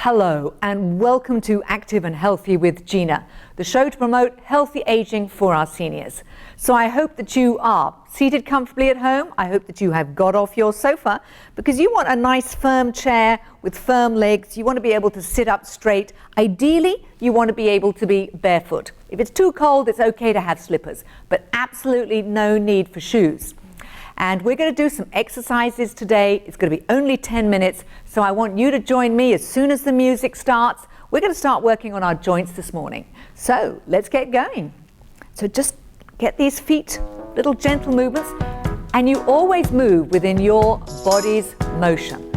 Hello and welcome to Active and Healthy with Gina, the show to promote healthy aging for our seniors. So I hope that you are seated comfortably at home. I hope that you have got off your sofa because you want a nice firm chair with firm legs. You want to be able to sit up straight. Ideally, you want to be able to be barefoot. If it's too cold, it's okay to have slippers, but absolutely no need for shoes. And we're going to do some exercises today. It's going to be only 10 minutes, so I want you to join me as soon as the music starts. We're going to start working on our joints this morning. So let's get going. So just get these feet, little gentle movements, and you always move within your body's motion,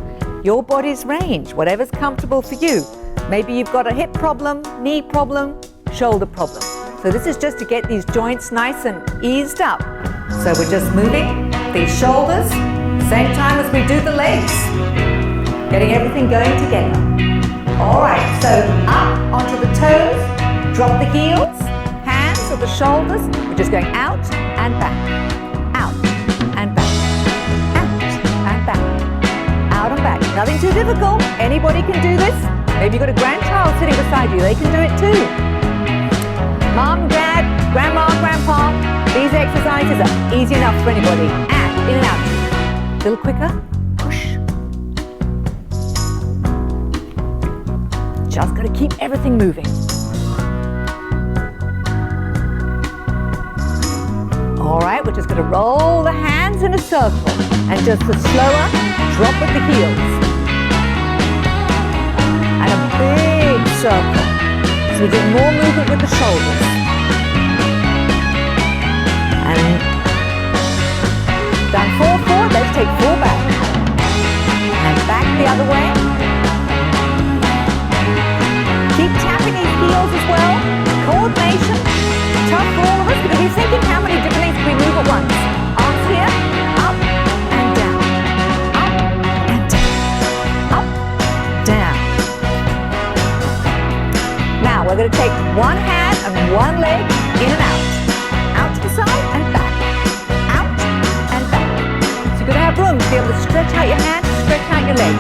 your body's range, whatever's comfortable for you. Maybe you've got a hip problem, knee problem, shoulder problem. So this is just to get these joints nice and eased up. So we're just moving these shoulders, same time as we do the legs, getting everything going together. All right, so up onto the toes, drop the heels, hands or the shoulders. We're just going out and back, out and back, out and back, out and back. Nothing too difficult. Anybody can do this. Maybe you've got a grandchild sitting beside you. They can do it too. Mom, Dad, Grandma, Grandpa, these exercises are easy enough for anybody. And in and out. A little quicker. Push. Just got to keep everything moving. All right, we're just going to roll the hands in a circle. And just the slower, drop with the heels. And a big circle. So we're doing more movement with the shoulders. And down 4 forward, let's take 4 back. And back the other way. Keep tapping these heels as well. Coordination, tough for all of us because we're thinking how many different things can we move at once. Arms here, up and down. Up and down. Up, down. Now we're going to take one hand and one leg in and out. Out to the side and back. Out and back. So you're going to have room to be able to stretch out your hand, stretch out your leg.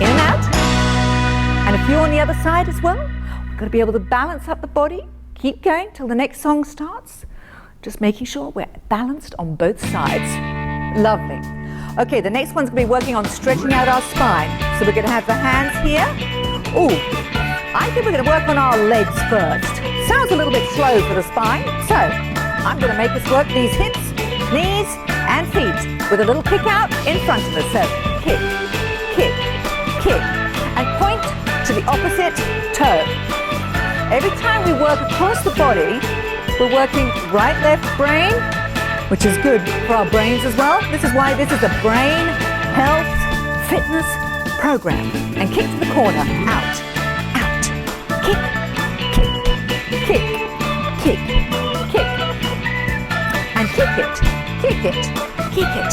In and out. And if you're on the other side as well, we're going to be able to balance up the body. Keep going till the next song starts. Just making sure we're balanced on both sides. Lovely. Okay, the next one's going to be working on stretching out our spine. So we're going to have the hands here. Ooh. I think we're going to work on our legs first. Sounds a little bit slow for the spine, so I'm going to make us work these hips, knees, and feet with a little kick out in front of us. So kick, kick, kick, and point to the opposite toe. Every time we work across the body, we're working right, left brain, which is good for our brains as well. This is why this is a brain health fitness program. And kick to the corner, out. Kick, kick, kick, kick, kick, and kick it, kick it, kick it, kick it,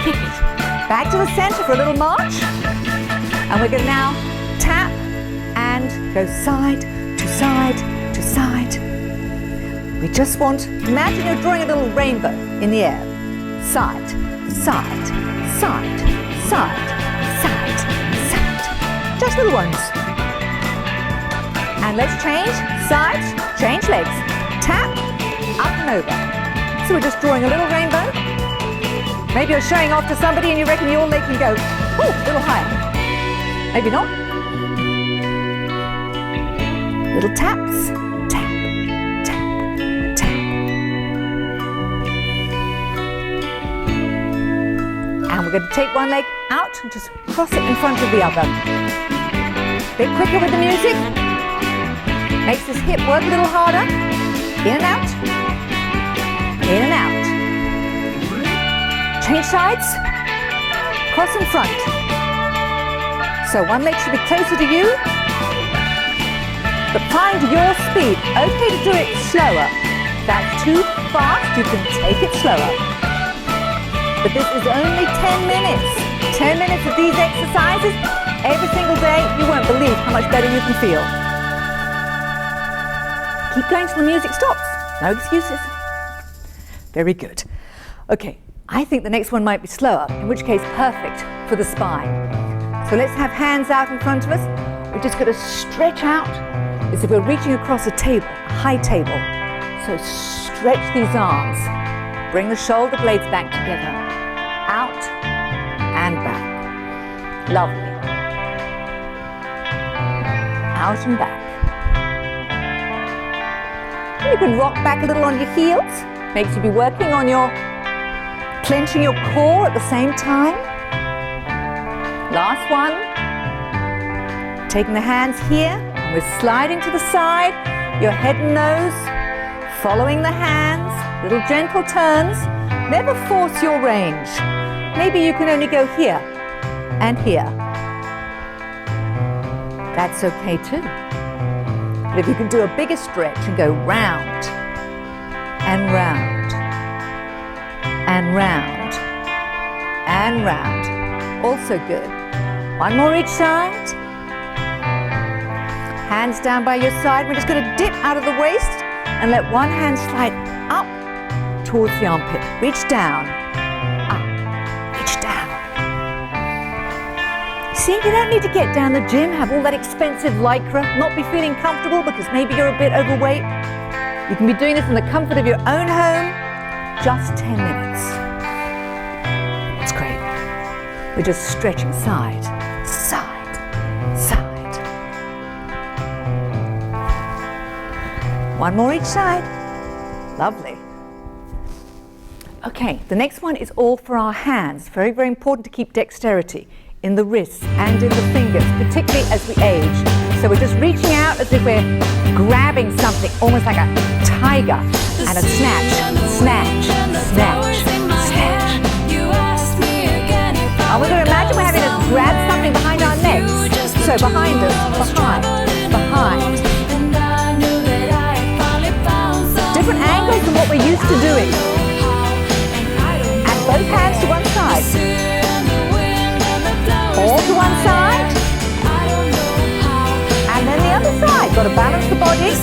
kick it. Back to the center for a little march. And we're going to now tap and go side to side to side. We just want, imagine you're drawing a little rainbow in the air. Side, side, side, side, side, side. Just little ones. And let's change sides, change legs. Tap, up and over. So we're just drawing a little rainbow. Maybe you're showing off to somebody and you reckon your leg can go, oh, a little higher. Maybe not. Little taps, tap, tap, tap. And we're going to take one leg out and just cross it in front of the other. A bit quicker with the music. Makes this hip work a little harder. In and out. In and out. Change sides. Cross in front. So one leg should be closer to you. But find your speed. Okay to do it slower. If that's too fast, you can take it slower. But this is only 10 minutes. 10 minutes of these exercises every single day. You won't believe how much better you can feel. Keep going till the music stops. No excuses. Very good. Okay, I think the next one might be slower, in which case perfect for the spine. So let's have hands out in front of us. We're just going to stretch out as if we're reaching across a table, a high table. So stretch these arms. Bring the shoulder blades back together. Out and back. Lovely. Out and back. You can rock back a little on your heels. Makes you be working on your clenching your core at the same time. Last one. Taking the hands here, and we're sliding to the side, your head and nose, following the hands, little gentle turns. Never force your range. Maybe you can only go here and here. That's okay too. But if you can do a bigger stretch and go round and round and round and round, also good. One more each side. Hands down by your side. We're just going to dip out of the waist and let one hand slide up towards the armpit. Reach down, up, reach down. See, you don't need to get down the gym, have all that expensive lycra, not be feeling comfortable because maybe you're a bit overweight. You can be doing this in the comfort of your own home, just 10 minutes. That's great. We're just stretching side, side, side. One more each side. Lovely. Okay, the next one is all for our hands. Very, very important to keep dexterity in the wrists and in the fingers, particularly as we age. So we're just reaching out as if we're grabbing something, almost like a tiger, and a snatch, snatch, snatch, snatch. And we're going to imagine we're having to grab something behind our necks. So behind us, behind, behind. Different angles than what we're used to doing. And both hands to one side. All to one side. And then the other side. Got to balance the body.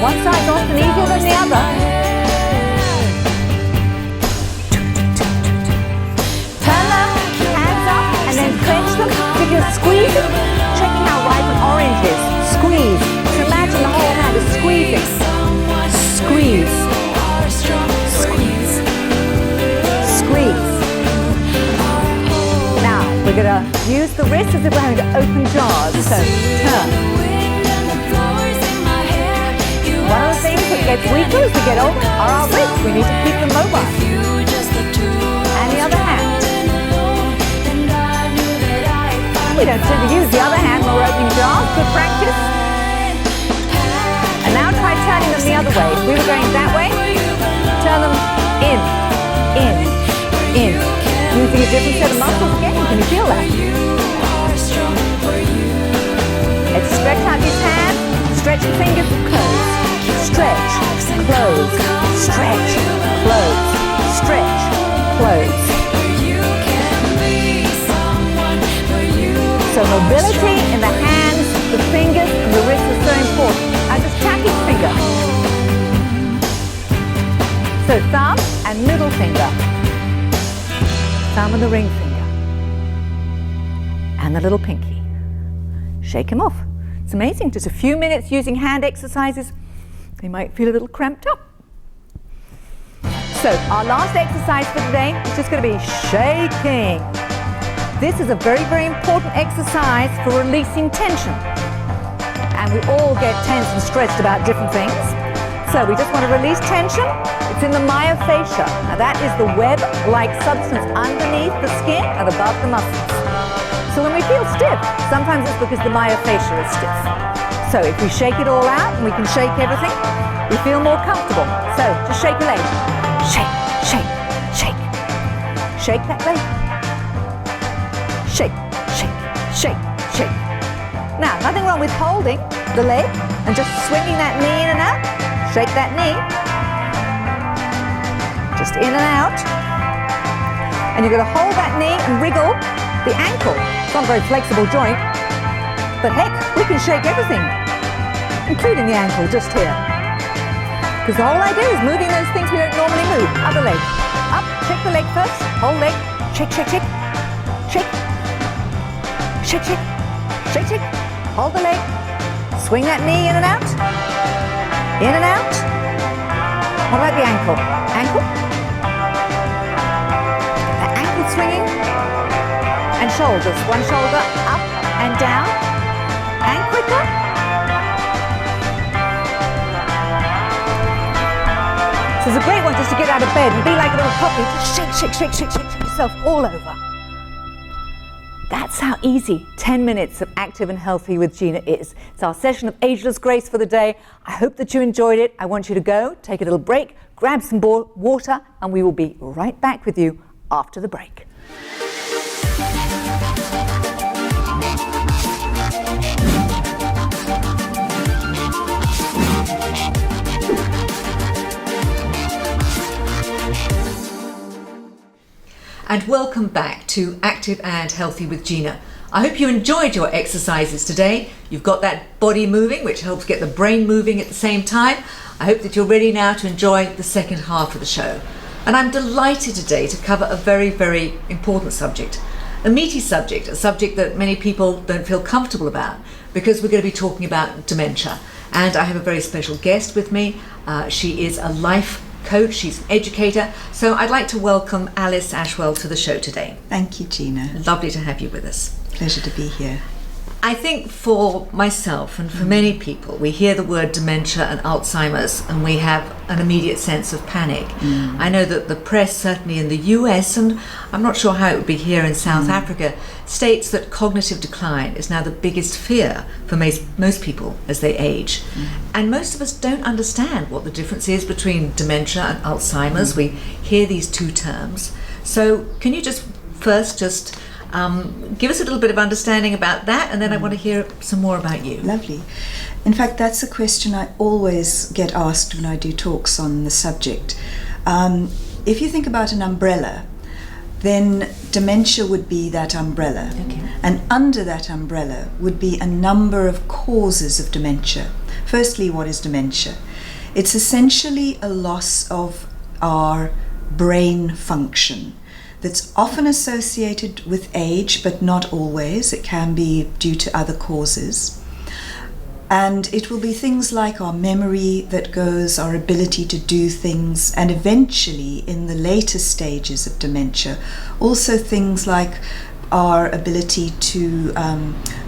One side's often easier than the other. Turn them, hands up, and then clench them. If you're squeezing, checking how ripe an orange is. Squeeze. So imagine the whole hand is squeezing. Squeeze. Squeeze. Squeeze. Now, we're going to use the wrist as if we're having to open jars. So, turn. One of the things that gets weaker as we get older are our wrists. We need to keep them mobile. And the other hand. We don't tend to use the other hand when we're opening jars. Good practice. And now try turning them the other way. If we were going that way, turn them in, in, in. Using a different set of muscles again. Can you feel that? Let's stretch out these hands. Stretch the fingers, close. Stretch, close. Stretch, close. Stretch, close. So mobility in the hands, the fingers, and the wrists is so important. Now just tap each finger. So thumb and middle finger. Thumb and the ring finger. And the little pinky. Shake them off. It's amazing. Just a few minutes using hand exercises. They might feel a little cramped up. So our last exercise for today is just going to be shaking. This is a very, very important exercise for releasing tension. And we all get tense and stressed about different things. So we just want to release tension. It's in the myofascia. Now that is the web-like substance underneath the skin and above the muscles. So when we feel stiff, sometimes it's because the myofascia is stiff. So if we shake it all out, and we can shake everything, we feel more comfortable. So just shake your leg. Shake, shake, shake. Shake that leg. Shake, shake, shake, shake. Now, nothing wrong with holding the leg and just swinging that knee in and out. Shake that knee. Just in and out. And you're going to hold that knee and wriggle the ankle. It's not a very flexible joint, but heck, we can shake everything, including the ankle just here. Because the whole idea is moving those things we don't normally move. Other leg. Up, shake the leg first. Whole leg. Shake, shake, shake. Shake. Shake, shake. Shake, shake. Hold the leg. Swing that knee in and out. In and out. What about the ankle? Ankle. The ankle swinging. And shoulders. One shoulder up and down. And quicker. This is a great one just to get out of bed and be like a little puppy. Just shake, shake, shake, shake, shake, shake yourself all over. That's how easy 10 minutes of Active and Healthy with Gina is. It's our session of Ageless Grace for the day. I hope that you enjoyed it. I want you to go, take a little break, grab some water, and we will be right back with you after the break. And welcome back to Active and Healthy with Gina. I hope you enjoyed your exercises today. You've got that body moving, which helps get the brain moving at the same time. I hope that you're ready now to enjoy the second half of the show. And I'm delighted today to cover a very, very important subject. A meaty subject, a subject that many people don't feel comfortable about, because we're going to be talking about dementia. And I have a very special guest with me. She is a life coach, she's an educator. So I'd like to welcome Alice Ashwell to the show today. Thank you, Gina. Lovely to have you with us. Pleasure to be here. I think for myself and for many people, we hear the word dementia and Alzheimer's and we have an immediate sense of panic. I know that the press, certainly in the US, and I'm not sure how it would be here in South Africa, states that cognitive decline is now the biggest fear for most people as they age. And most of us don't understand what the difference is between dementia and Alzheimer's. We hear these two terms. So can you just first give us a little bit of understanding about that, and then I want to hear some more about you. Lovely. In fact, that's a question I always get asked when I do talks on the subject. If you think about an umbrella, then dementia would be that umbrella. Okay. And under that umbrella would be a number of causes of dementia. Firstly, what is dementia? It's essentially a loss of our brain function that's often associated with age, but not always. It can be due to other causes. And it will be things like our memory that goes, our ability to do things, and eventually, in the later stages of dementia, also things like our ability to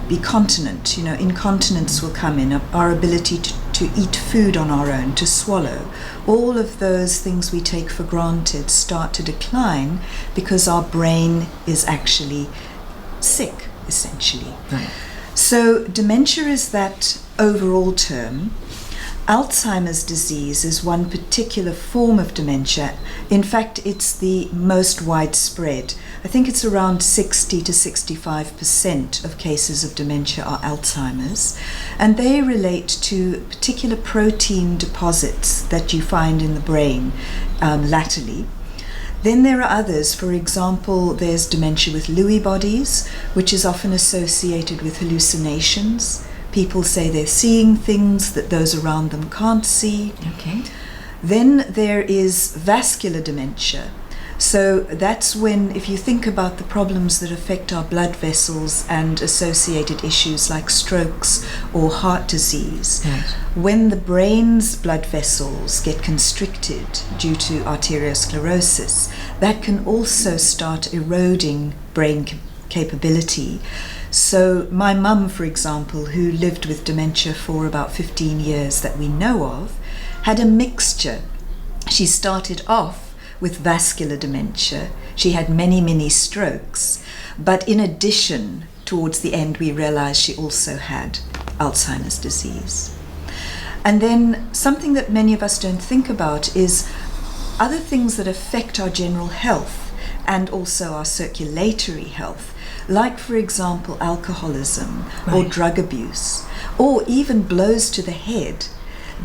be continent. Incontinence will come in, our ability to eat food on our own, to swallow. All of those things we take for granted start to decline because our brain is actually sick, essentially. Right. So dementia is that overall term. Alzheimer's disease is one particular form of dementia. In fact, it's the most widespread. I think it's around 60 to 65% of cases of dementia are Alzheimer's, and they relate to particular protein deposits that you find in the brain latterly. Then there are others. For example, there's dementia with Lewy bodies, which is often associated with hallucinations. People say they're seeing things that those around them can't see. Okay. Then there is vascular dementia. So that's when, if you think about the problems that affect our blood vessels and associated issues like strokes or heart disease, Yes. when the brain's blood vessels get constricted due to arteriosclerosis, that can also start eroding brain capability. So my mum, for example, who lived with dementia for about 15 years that we know of, had a mixture. She started off with vascular dementia. She had many, many strokes. But in addition, towards the end, we realized she also had Alzheimer's disease. And then something that many of us don't think about is other things that affect our general health and also our circulatory health. Like, for example, alcoholism or drug abuse, or even blows to the head.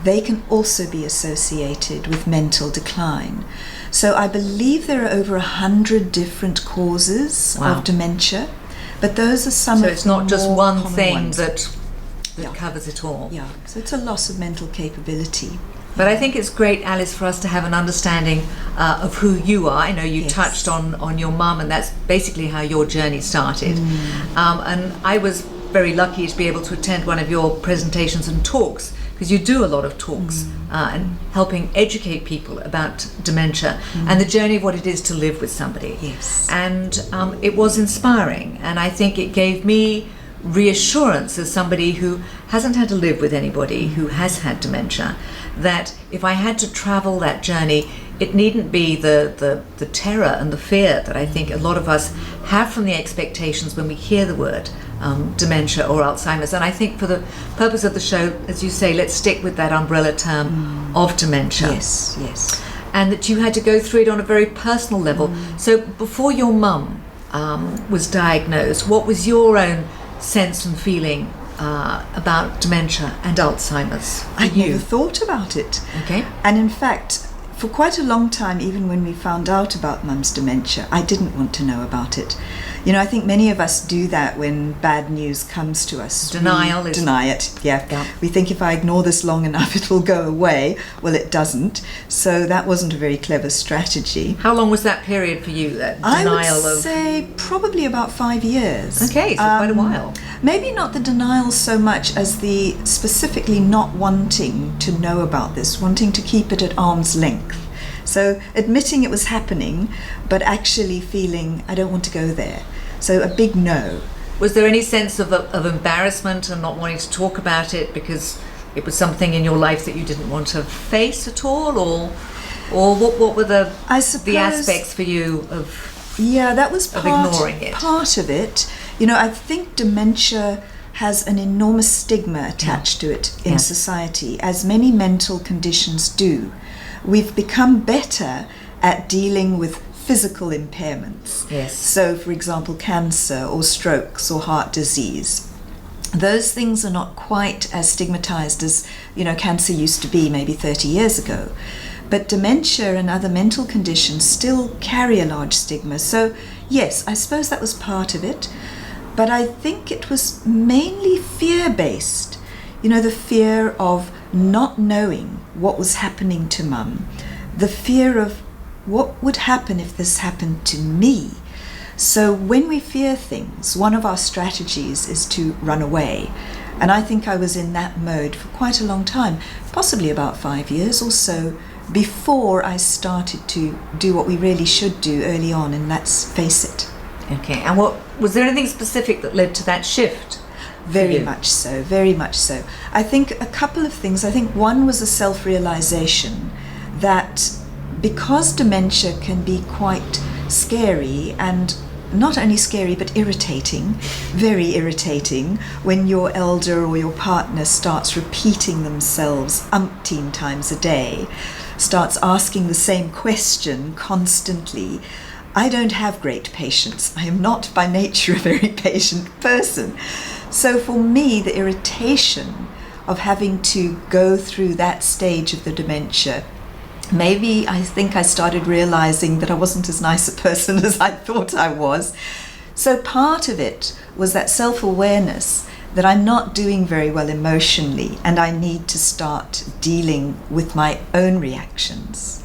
They can also be associated with mental decline. So I believe there are over 100 different causes of dementia, but those are some of the more So it's not just one thing ones. that covers it all. Yeah, so it's a loss of mental capability. But I think it's great, Alice, for us to have an understanding of who you are. I know you touched on your mum, and that's basically how your journey started. And I was very lucky to be able to attend one of your presentations and talks, because you do a lot of talks and helping educate people about dementia and the journey of what it is to live with somebody. Yes. And it was inspiring, and I think it gave me reassurance as somebody who hasn't had to live with anybody who has had dementia, that if I had to travel that journey, it needn't be the terror and the fear that I think a lot of us have from the expectations when we hear the word dementia or Alzheimer's. And I think for the purpose of the show, as you say, let's stick with that umbrella term of dementia. Yes, yes. And that you had to go through it on a very personal level. So before your mum was diagnosed, what was your own sense and feeling about dementia and Alzheimer's? I never thought about it. Okay. And in fact, for quite a long time, even when we found out about Mum's dementia, I didn't want to know about it. You know, I think many of us do that when bad news comes to us. Denial we is... deny it, yeah. We think if I ignore this long enough, it will go away. Well, it doesn't. So that wasn't a very clever strategy. How long was that period for you, that denial I would say probably about 5 years. Okay, so quite a while. Maybe not the denial so much as the specifically not wanting to know about this, wanting to keep it at arm's length. So admitting it was happening, but actually feeling I don't want to go there. So a big no. Was there any sense of embarrassment and not wanting to talk about it because it was something in your life that you didn't want to face at all, or what were the aspects for you of that was ignoring it? Part of it. You know, I think dementia has an enormous stigma attached to it in society, as many mental conditions do. We've become better at dealing with physical impairments. Yes. So, for example, cancer or strokes or heart disease. Those things are not quite as stigmatized as, you know, cancer used to be maybe 30 years ago. But dementia and other mental conditions still carry a large stigma. So, yes, I suppose that was part of it. But I think it was mainly fear-based. You know, the fear of not knowing what was happening to Mum, the fear of what would happen if this happened to me. So when we fear things, one of our strategies is to run away. And I think I was in that mode for quite a long time, possibly about 5 years or so, before I started to do what we really should do early on, and that's face it. Okay, and what was there anything specific that led to that shift? Very much so, very much so. I think a couple of things. I think one was a self-realization that because dementia can be quite scary, and not only scary but irritating, very irritating, when your elder or your partner starts repeating themselves umpteen times a day, starts asking the same question constantly. I don't have great patience. I am not by nature a very patient person. So for me, the irritation of having to go through that stage of the dementia, maybe I think I started realizing that I wasn't as nice a person as I thought I was. So part of it was that self-awareness that I'm not doing very well emotionally and I need to start dealing with my own reactions.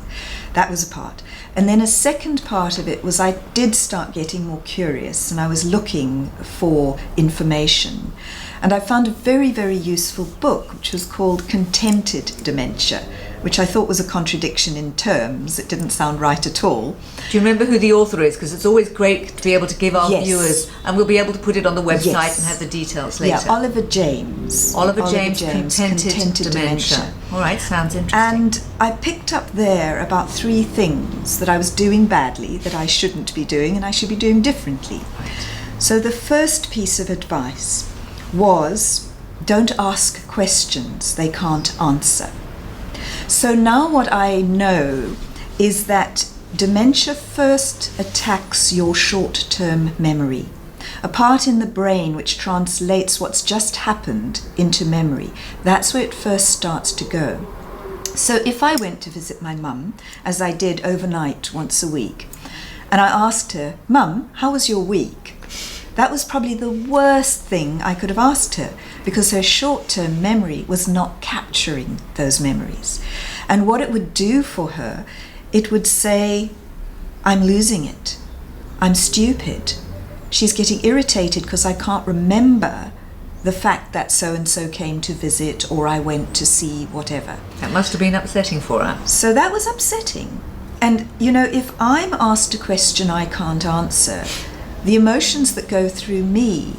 That was a part. And then a second part of it was I did start getting more curious, and I was looking for information. And I found a very, very useful book, which was called Contented Dementia, which I thought was a contradiction in terms. It didn't sound right at all. Do you remember who the author is? Because it's always great to be able to give our viewers, and we'll be able to put it on the website and have the details later. Yeah, Oliver James. Oliver James, Contented Dementia. All right, sounds interesting. And I picked up there about 3 things that I was doing badly, that I shouldn't be doing, and I should be doing differently. Right. So the first piece of advice was, don't ask questions they can't answer. So now what I know is that dementia first attacks your short-term memory, a part in the brain which translates what's just happened into memory. That's where it first starts to go. So if I went to visit my mum, as I did overnight once a week, and I asked her, "Mum, how was your week?" That was probably the worst thing I could have asked her, because her short-term memory was not capturing those memories. And what it would do for her, it would say, I'm losing it. I'm stupid. She's getting irritated because I can't remember the fact that so-and-so came to visit, or I went to see whatever. That must have been upsetting for her. So that was upsetting. And, you know, if I'm asked a question I can't answer, the emotions that go through me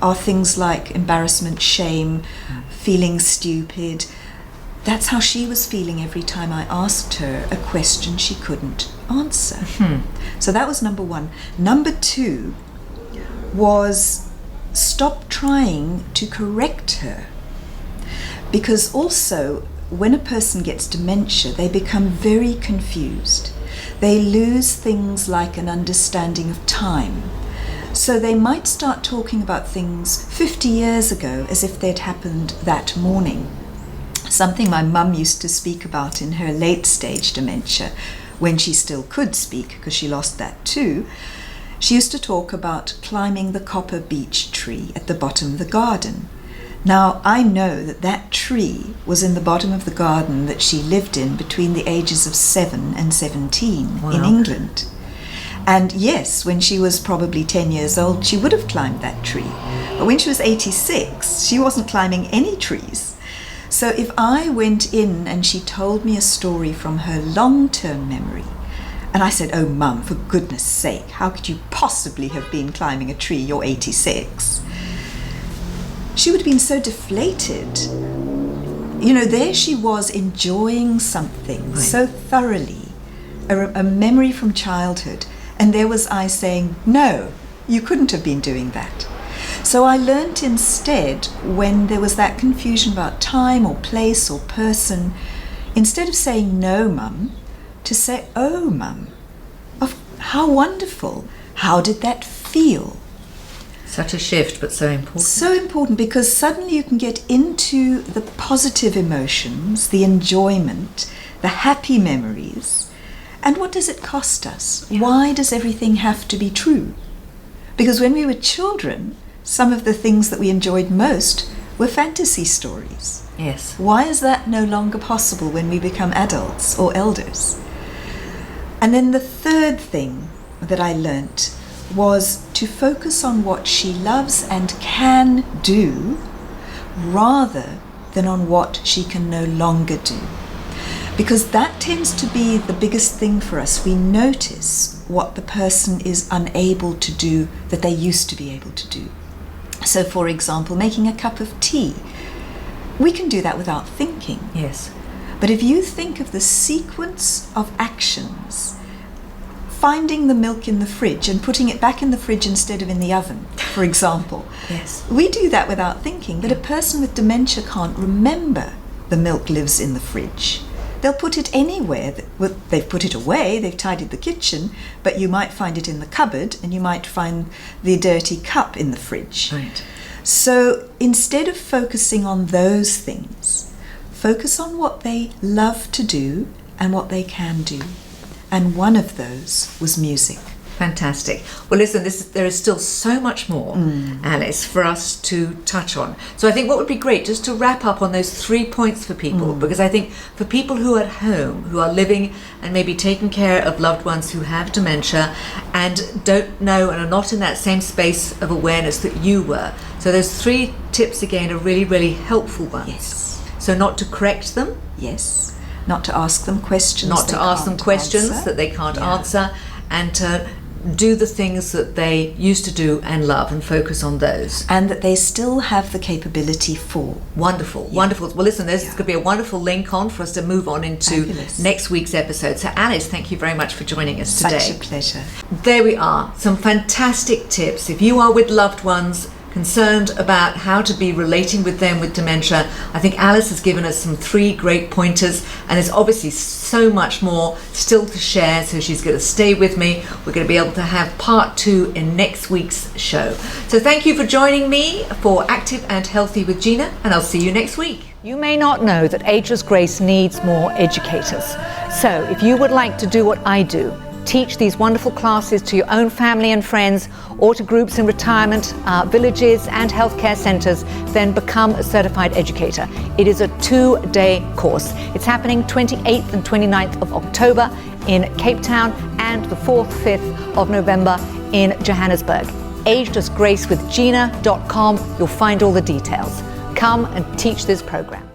are things like embarrassment, shame, feeling stupid. That's how she was feeling every time I asked her a question she couldn't answer. So that was number one. Number two was stop trying to correct her. Because also, when a person gets dementia, they become very confused. They lose things like an understanding of time. So they might start talking about things 50 years ago as if they'd happened that morning. Something my mum used to speak about in her late stage dementia, when she still could speak, because she lost that too. She used to talk about climbing the copper beech tree at the bottom of the garden. Now, I know that that tree was in the bottom of the garden that she lived in between the ages of 7 and 17 in England. And yes, when she was probably 10 years old, she would have climbed that tree. But when she was 86, she wasn't climbing any trees. So if I went in and she told me a story from her long-term memory, and I said, oh, Mum, for goodness sake, how could you possibly have been climbing a tree? You're 86. She would have been so deflated. You know, there she was enjoying something so thoroughly, a memory from childhood, and there was I saying, no, you couldn't have been doing that. So I learnt instead, when there was that confusion about time or place or person, instead of saying no, Mum, to say, oh, Mum, how wonderful, how did that feel? Such a shift, but so important. So important, because suddenly you can get into the positive emotions, the enjoyment, the happy memories. And what does it cost us? Why does everything have to be true? Because when we were children, some of the things that we enjoyed most were fantasy stories. Yes. Why is that no longer possible when we become adults or elders? And then the third thing that I learnt was to focus on what she loves and can do rather than on what she can no longer do. Because that tends to be the biggest thing for us. We notice what the person is unable to do that they used to be able to do. So, for example, making a cup of tea. We can do that without thinking. Yes. But if you think of the sequence of actions, finding the milk in the fridge and putting it back in the fridge instead of in the oven, for example. Yes. We do that without thinking, but a person with dementia can't remember the milk lives in the fridge. They'll put it anywhere. Well, they've put it away, they've tidied the kitchen, but you might find it in the cupboard and you might find the dirty cup in the fridge. Right. So instead of focusing on those things, focus on what they love to do and what they can do. And one of those was music. Fantastic. Well, listen, there is still so much more, Alice, for us to touch on. So I think what would be great, just to wrap up on those 3 points for people, because I think for people who are at home, who are living and maybe taking care of loved ones who have dementia and don't know and are not in that same space of awareness that you were. So those 3 tips, again, are really, really helpful ones. Yes. So not to correct them. Yes. Not to ask them questions. Not to ask them questions that they can't answer, and to do the things that they used to do and love and focus on those. And that they still have the capability for. Wonderful, wonderful. Well, listen, this could be a wonderful link on for us to move on into next week's episode. So, Alice, thank you very much for joining us today. Such a pleasure. There we are, some fantastic tips. If you are with loved ones, concerned about how to be relating with them with dementia, I think Alice has given us some 3 great pointers, and there's obviously so much more still to share, so she's going to stay with me. We're going to be able to have part 2 in next week's show. So thank you for joining me for Active and Healthy with Gina, and I'll see you next week. You may not know that Ageless Grace needs more educators. So if you would like to do what I do, teach these wonderful classes to your own family and friends, or to groups in retirement villages and healthcare centres, then become a certified educator. It is a 2-day course. It's happening 28th and 29th of October in Cape Town and the 4th, 5th of November in Johannesburg. agelessgracewithgina.com. You'll find all the details. Come and teach this program.